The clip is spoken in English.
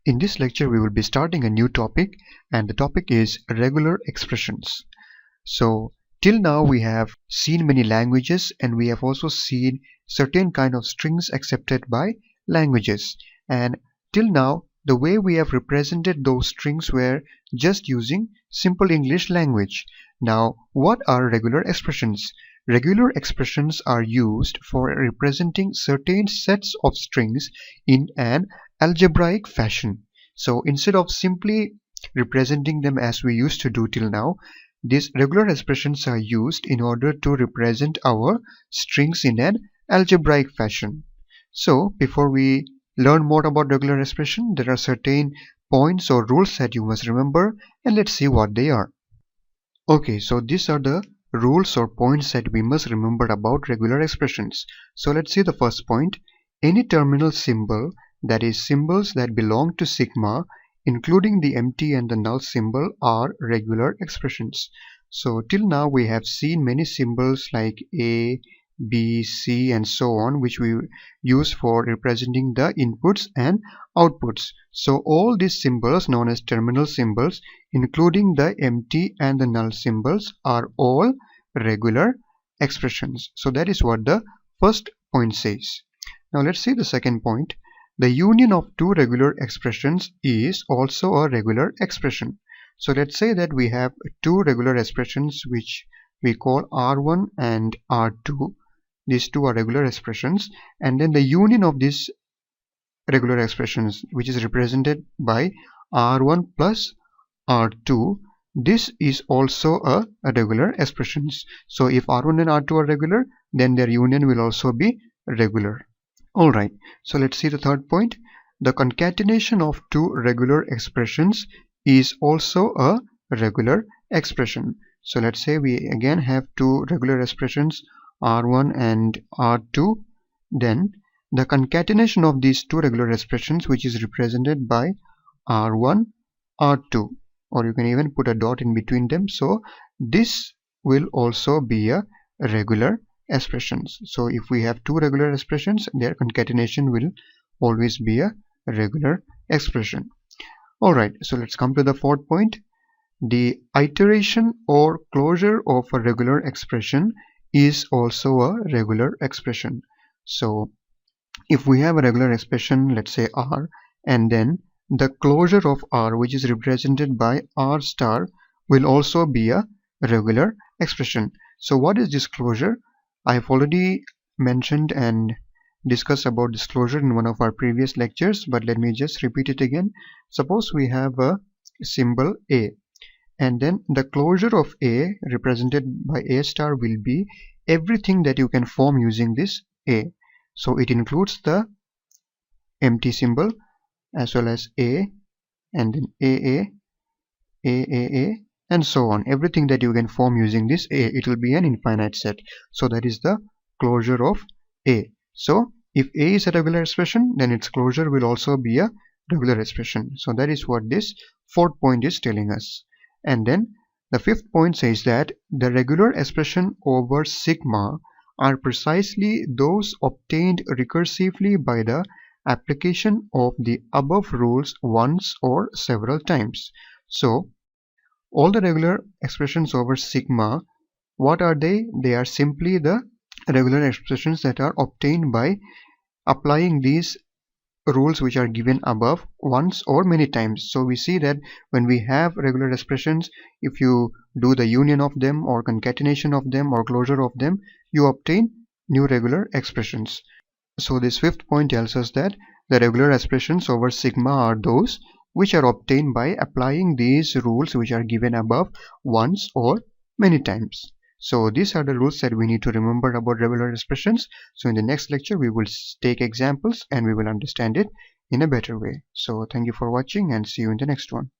In this lecture, we will be starting a new topic, and the topic is regular expressions. So, till now we have seen many languages, and we have also seen certain kind of strings accepted by languages. And till now, the way we have represented those strings were just using simple English language. Now, what are regular expressions? Regular expressions are used for representing certain sets of strings in an algebraic fashion. So instead of simply representing them as we used to do till now, these regular expressions are used in order to represent our strings in an algebraic fashion. So before we learn more about regular expression, there are certain points or rules that you must remember, and let's see what they are. Okay, so these are the rules or points that we must remember about regular expressions. So let's see the first point. Any terminal symbol, that is symbols that belong to sigma, including the empty and the null symbol, are regular expressions. So till now we have seen many symbols like A, B, C and so on, which we use for representing the inputs and outputs. So all these symbols known as terminal symbols, including the empty and the null symbols, are all regular expressions. So that is what the first point says. Now let's see the second point. The union of two regular expressions is also a regular expression. So let's say that we have two regular expressions which we call R1 and R2. These two are regular expressions, and then the union of these regular expressions, which is represented by R1 plus R2, this is also a regular expressions. So if R1 and R2 are regular, then their union will also be regular. Alright, so let's see the third point. The concatenation of two regular expressions is also a regular expression. So let's say we again have two regular expressions, R1 and R2. Then the concatenation of these two regular expressions, which is represented by R1, R2, or you can even put a dot in between them. So this will also be a regular expressions. So if we have two regular expressions, their concatenation will always be a regular expression. Alright, so let's come to the fourth point. The iteration or closure of a regular expression is also a regular expression. So if we have a regular expression, let's say R, and then the closure of R, which is represented by R star, will also be a regular expression. So what is this closure? I have already mentioned and discussed about this closure in one of our previous lectures, but let me just repeat it again. Suppose we have a symbol A, and then the closure of A represented by A star will be everything that you can form using this A. So it includes the empty symbol as well as A, and then AA, and so on. Everything that you can form using this A, it will be an infinite set. So that is the closure of A. So if A is a regular expression, then its closure will also be a regular expression. So that is what this fourth point is telling us. And then the fifth point says that the regular expression over sigma are precisely those obtained recursively by the application of the above rules once or several times. So all the regular expressions over sigma, what are they? They are simply the regular expressions that are obtained by applying these rules which are given above once or many times. So we see that when we have regular expressions, if you do the union of them or concatenation of them or closure of them, you obtain new regular expressions. So this fifth point tells us that the regular expressions over sigma are those which are obtained by applying these rules which are given above once or many times. So these are the rules that we need to remember about regular expressions. So in the next lecture we will take examples and we will understand it in a better way. So thank you for watching and see you in the next one.